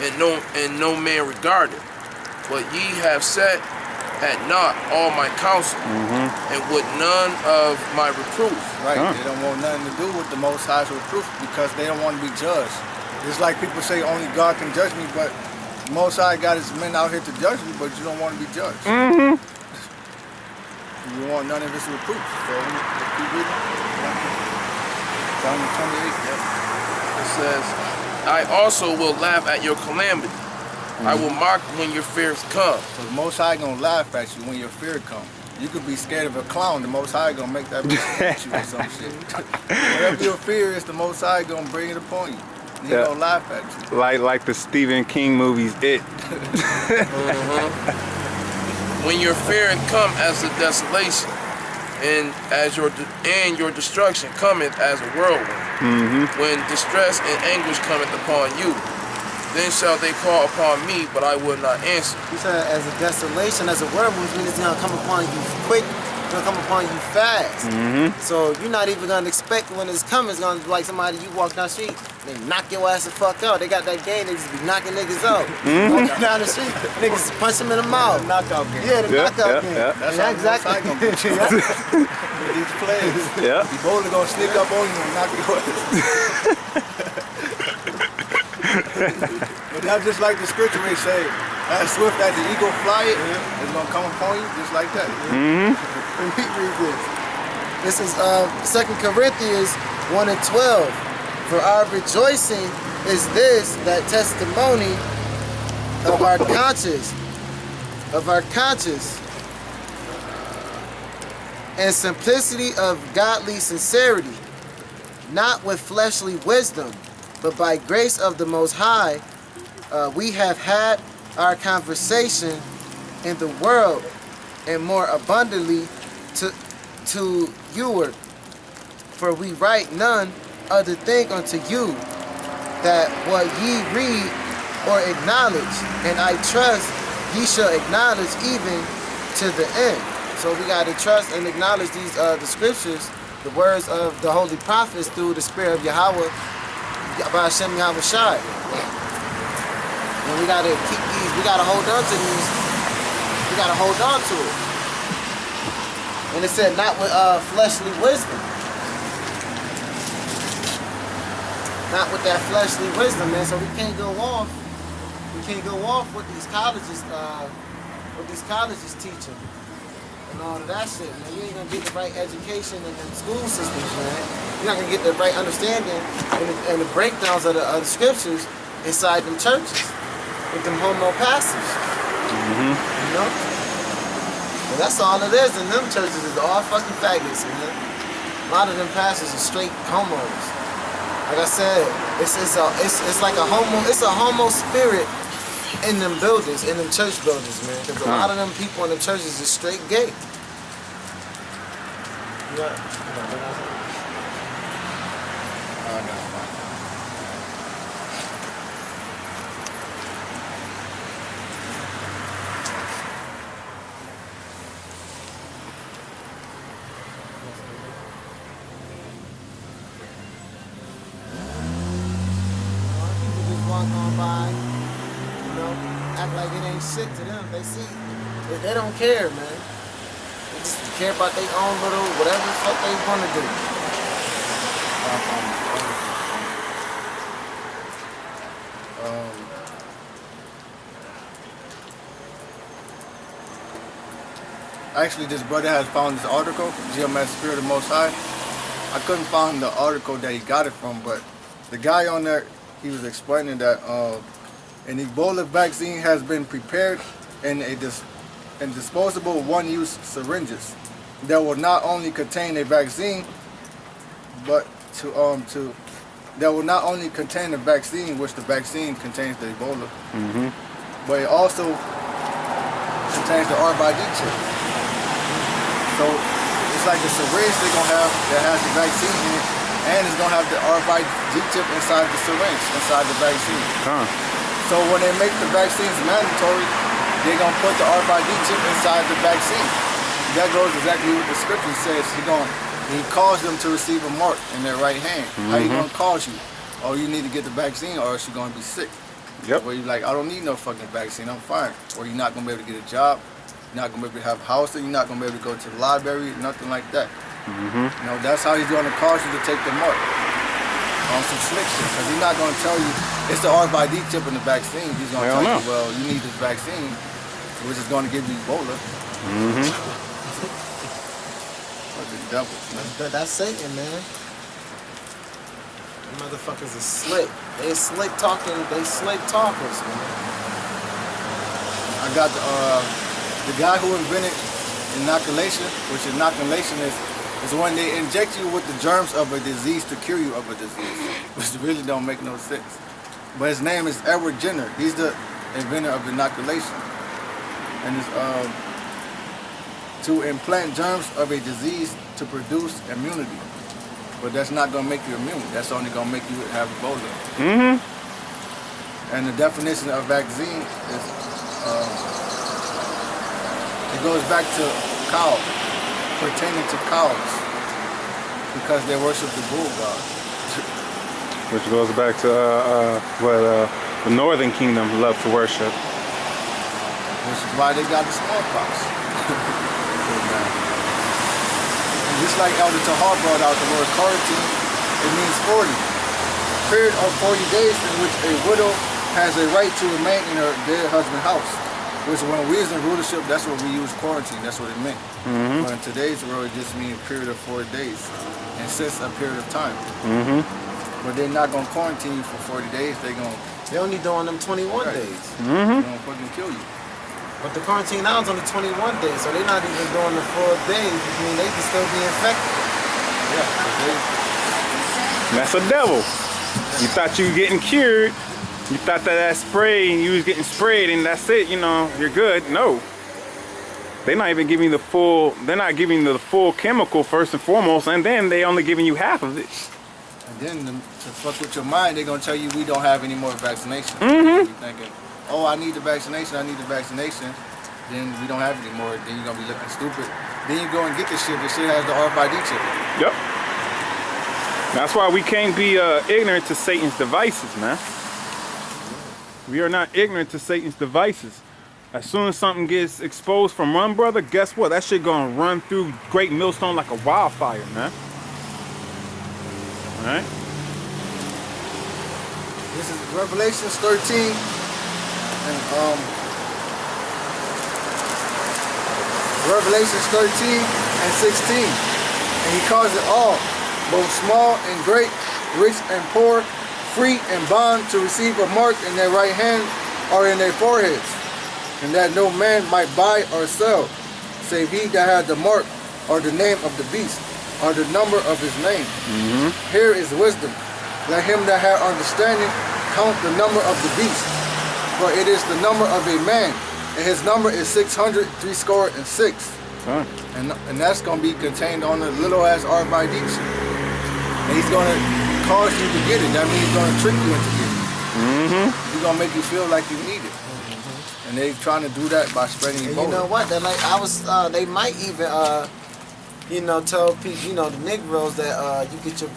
and no man regarded. But ye have set at naught all my counsel, and with none of my reproof. Right, they don't want nothing to do with the Most High's reproof because they don't want to be judged. It's like people say only God can judge me, but the Most High got his men out here to judge you, but you don't want to be judged. You want none of his reproof. So let's keep reading. Psalm 28. It says, I also will laugh at your calamity. I will mock when your fears come. So the Most High gonna laugh at you when your fear comes. You could be scared of a clown, the Most High gonna make that bitch hit you or some shit. Whatever your fear is, the Most High gonna bring it upon you. He gonna laugh at you. Like the Stephen King movies, It. When your fear come as a desolation, and as your destruction cometh as a whirlwind. When distress and anguish cometh upon you, then shall they call upon me, but I will not answer. He said, as a desolation, as a whirlwind, means it's gonna come upon you quick. It's gonna come upon you fast. So you're not even gonna expect when it's coming. It's gonna be like somebody you walk down the street, they knock your ass the fuck out. They got that game, they just be knocking niggas out. Walking down the street, niggas punch them in the mouth. Knockout game. Yeah, the knockout game. That's how exactly gonna be. These players. The bowler gonna sneak up on you and knock you out. But that's just like the scripture may say, as swift as the eagle flyeth, it's gonna come upon you just like that. Read this. This is 2 Corinthians 1 and 12. For our rejoicing is this, that testimony of our conscience, and simplicity of godly sincerity, not with fleshly wisdom, but by grace of the Most High, we have had our conversation in the world, and more abundantly to youward. For we write none other thing unto you, that what ye read or acknowledge, and I trust ye shall acknowledge even to the end. So we got to trust and acknowledge these the scriptures, the words of the holy prophets through the spirit of Yahweh, by Hashem Yahweh Shai. And we got to keep these, we got to hold on to these, we got to hold on to it. And it said not with fleshly wisdom. Not with that fleshly wisdom, man. So we can't go off. We can't go off with these colleges teaching and all of that shit, man. You ain't gonna get the right education in the school systems, man. You're not gonna get the right understanding and the breakdowns of the scriptures inside them churches with them homo pastors. You know? Well, that's all it is in them churches is all fucking faggots, man. A lot of them pastors are straight homos. Like I said, it's like a homo spirit in them buildings, in them church buildings, man. Because a lot of them people in the churches is straight gay. Walk on by, you know, act like it ain't shit to them. They see, they don't care, man. They just care about their own little whatever the fuck they want to do. Actually, this brother has found this article, GMS Spirit of Most High. I couldn't find the article that he got it from, but the guy on there, he was explaining that an Ebola vaccine has been prepared in disposable one-use syringes that will not only contain a vaccine, but that will not only contain the vaccine, which the vaccine contains the Ebola, but it also contains the RFID chip. So it's like a syringe they're gonna have that has the vaccine in it. And it's gonna have the RFID chip inside the syringe, inside the vaccine. So when they make the vaccines mandatory, they're gonna put the RFID chip inside the vaccine. That goes exactly what the scripture says. He calls them to receive a mark in their right hand. How you gonna cause you? Oh, you need to get the vaccine or else you're gonna be sick. Yep. Where you're like, I don't need no fucking vaccine, I'm fine. Or you're not gonna be able to get a job, you're not gonna be able to have housing, you're not gonna be able to go to the library, nothing like that. You know, that's how he's gonna cause you to take the mark on some slick shit. Because he's not gonna tell you it's the RFID chip in the vaccine. He's gonna tell you, well, you need this vaccine, which is gonna give you Ebola. Fucking devils, man. That's Satan, man. The motherfuckers are slick. They slick talking. They slick talkers, man. I got the guy who invented inoculation, which inoculation is when they inject you with the germs of a disease to cure you of a disease, which really don't make no sense. But his name is Edward Jenner. He's the inventor of inoculation, and it's to implant germs of a disease to produce immunity. But that's not gonna make you immune. That's only gonna make you have Ebola. And the definition of vaccine is, it goes back to cow, pertaining to cows, because they worship the bull god. Which goes back to what the Northern Kingdom love to worship. Which is why they got the smallpox. And just like Elder Tahar brought out the word quarantine, it means 40. Period of 40 days in which a widow has a right to remain in her dead husband's house. Which when we was in rulership, that's what we use quarantine, that's what it meant. But in today's world, it just means a period of 4 days. And since a period of time. But they're not gonna quarantine you for 40 days, they only doing them 21 days. gonna fucking kill you. But the quarantine now is only 21 days, so they're not even doing the 4 days. I mean, they can still be infected. That's a devil. You thought you were getting cured. You thought that spray and you was getting sprayed and that's it, you know, you're good. No. They're not even giving you the full, they're not giving you the full chemical first and foremost, and then they only giving you half of it. And then to fuck with your mind, they're gonna tell you we don't have any more vaccination. You're thinking, oh, I need the vaccination, I need the vaccination. Then we don't have any more. Then you're gonna be looking stupid. Then you go and get the shit has the RFID chip. Yep. That's why we can't be ignorant to Satan's devices, man. We are not ignorant to Satan's devices. As soon as something gets exposed from Run Brother, guess what? That shit gonna run through Great Millstone like a wildfire, man. All right. This is Revelations 13, and Revelations 13 and 16, and he calls it all, both small and great, rich and poor, free and bond, to receive a mark in their right hand or in their foreheads, and that no man might buy or sell, save he that had the mark or the name of the beast or the number of his name. Here is wisdom. Let him that hath understanding count the number of the beast, for it is the number of a man, and his number is 666. And that's gonna be contained on a little ass RFID chip. And he's gonna cause you to get it. That means he's gonna trick you into getting it. He's gonna make you feel like you need it. And they trying to do that by spreading Ebola. You know what? They're like, they might even tell people, the Negroes that you get your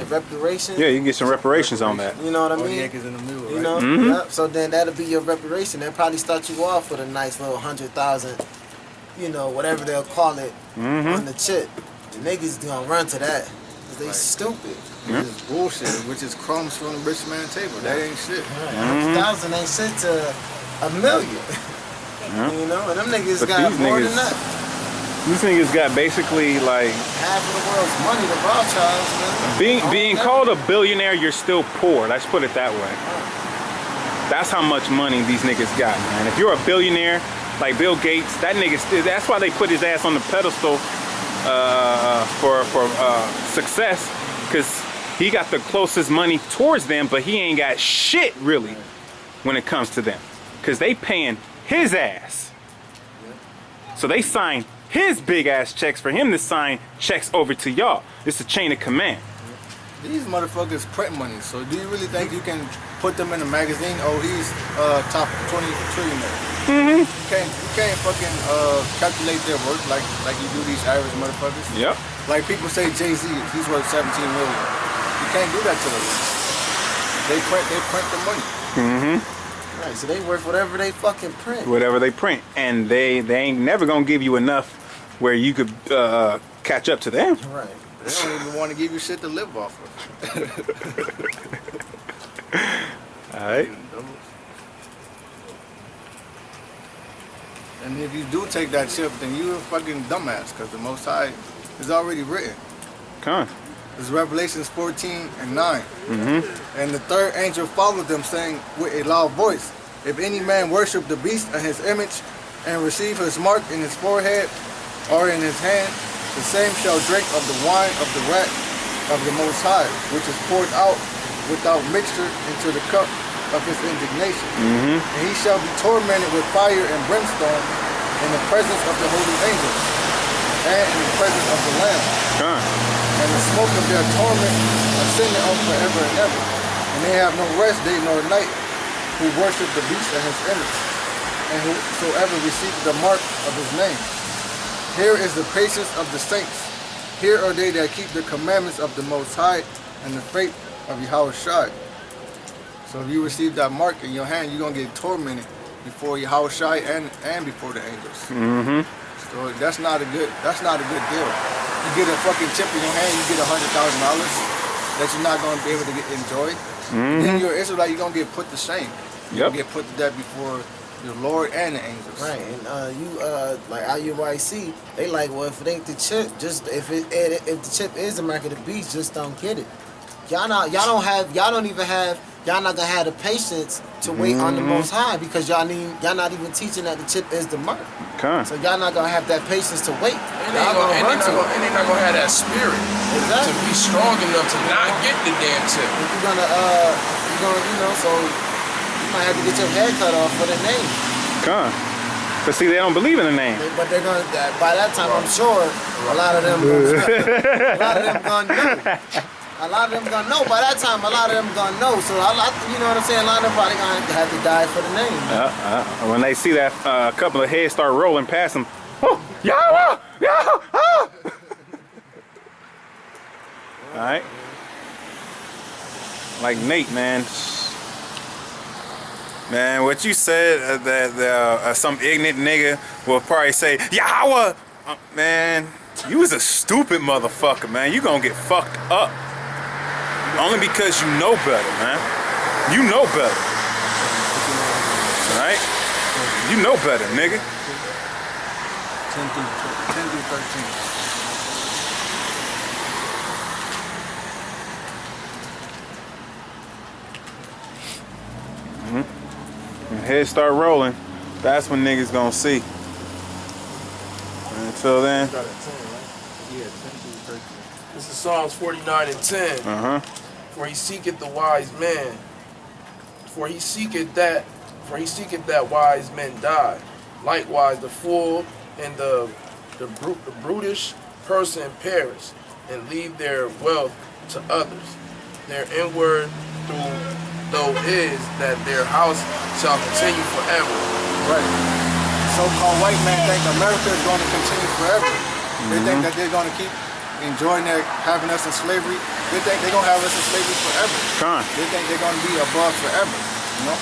reparations? Yeah, you can get some reparations on that. You know what I Or mean? the acres in the middle, right? You know? Yep. So then that'll be your reparation. They'll probably start you off with a nice little 100,000, whatever they'll call it, on the chip. The niggas gonna run to that. Cause they stupid. Which is bullshit, which is crumbs from the rich man's table. That ain't shit. 100,000 ain't shit to $1 million. And them niggas But got these more niggas- than that. These niggas got basically like Half of the world's money, the Rothschilds, man. being called a billionaire, you're still poor. Let's put it that way. That's how much money these niggas got, man. If you're a billionaire like Bill Gates, that's why they put his ass on the pedestal for success, because he got the closest money towards them, but he ain't got shit really when it comes to them, because they paying his ass. So they sign his big ass checks for him to sign checks over to y'all. It's a chain of command. These motherfuckers print money, so do you really think you can put them in a magazine? Oh, he's top 20 trillionaire. You can't fucking calculate their worth like you do these average motherfuckers. Yep. Like people say Jay-Z, he's worth 17 million. You can't do that to them. They print the money. Mm-hmm. Right, so they worth whatever they fucking print. Whatever they print. And they ain't never gonna give you enough where you could catch up to them. Right. They don't even want to give you shit to live off of. Alright. And if you do take that chip, then you a fucking dumbass, because the Most High is already written. Come on. It's Revelations 14 and 9. Mm-hmm. And the third angel followed them, saying with a loud voice, if any man worship the beast and his image, and receive his mark in his forehead or in his hand, the same shall drink of the wine of the wrath of the Most High, which is poured out without mixture into the cup of his indignation. Mm-hmm. And he shall be tormented with fire and brimstone in the presence of the holy angels and in the presence of the Lamb. Come on. And the smoke of their torment ascended on forever and ever. And they have no rest day nor night, who worship the beast and his image, and whosoever received the mark of his name. Here is the patience of the saints. Here are they that keep the commandments of the Most High and the faith of Yahushua. So if you receive that mark in your hand, you're gonna get tormented before Yahushua and before the angels. Mm-hmm. So that's not a good deal. You get a fucking chip in your hand, you get $100,000 that you're not gonna be able to enjoy. Mm-hmm. Then you're Israelite, you're gonna get put to shame. You're gonna get put to death before the Lord and the angels. Right, and like IUYC, they like, well, if it ain't the chip, just if the chip is the mark of the beast, just don't get it. Y'all not gonna have the patience to wait on the Most High, because y'all not even teaching that the chip is the mark. Come on. So y'all not gonna have that patience to wait. And they not gonna have that spirit to be strong enough to not get the damn tip. You're gonna, so you might have to get your head cut off for the name. Come on. But see, they don't believe in the name. But they're gonna. By that time, I'm sure a lot of them gonna know. A lot of them gonna know. By that time, a lot of them gonna know. So you know what I'm saying? A lot of them probably gonna have to die for the name. When they see that couple of heads start rolling past them, oh, Yahweh, Yahweh. All right. Like Nate, man. Man, what you said that some ignorant nigga will probably say, Yahweh. Man, you was a stupid motherfucker, man. You gonna get fucked up. Only because you know better, man. You know better. Alright? You know better, nigga. 10 through 13. When heads start rolling, that's when niggas gonna see. Until then. Got it 10, right? Yeah, 10 through 13. This is Psalms 49 and 10. Uh-huh. For he seeketh the wise man. For he seeketh that wise men die. Likewise the fool and the brutish person perish, and leave their wealth to others. Their inward though is that their house shall continue forever. Right. So-called white man think America is going to continue forever. They think that they're going to keep enjoying having us in slavery. They think they're going to have us in slavery forever. Come on. They think they're going to be above forever, you know?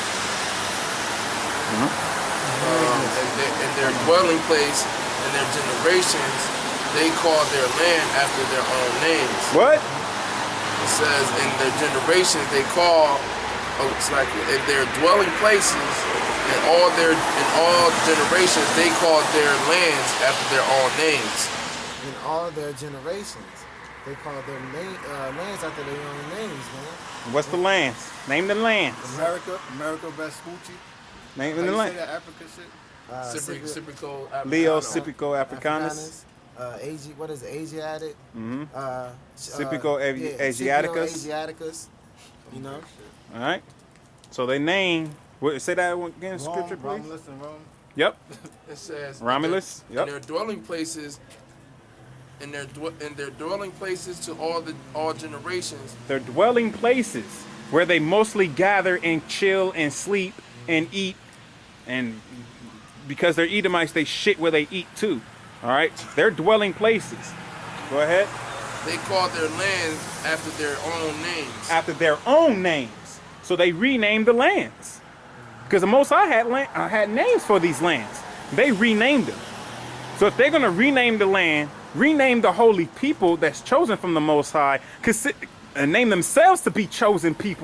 In their dwelling place and their generations, they call their land after their own names. What? It says in their generations they call, it's like in their dwelling places and all generations they call their lands after their own names. In all their generations, they call their lands after their own names, man. What's the lands? Name the lands. America Vespucci. Name How the you land. say that Africa shit? Cyprico Leo Africano. Cyprico Africanus. What is it? Asiatic? Cyprico Asiaticus. Asiaticus. You know? All right. So they name. Say that again in scripture, please. Romulus and Rome. Yep. It says Romulus. In Yep. their dwelling places. In their dwelling places to all generations. Their dwelling places where they mostly gather and chill and sleep and eat, and because they're Edomites, they shit where they eat too. All right. Their dwelling places. Go ahead. They call their land after their own names. After their own names. So they renamed the lands. Because the Most High had names for these lands. They renamed them. So if they're going to rename the land, rename the holy people that's chosen from the Most High, and name themselves to be chosen people.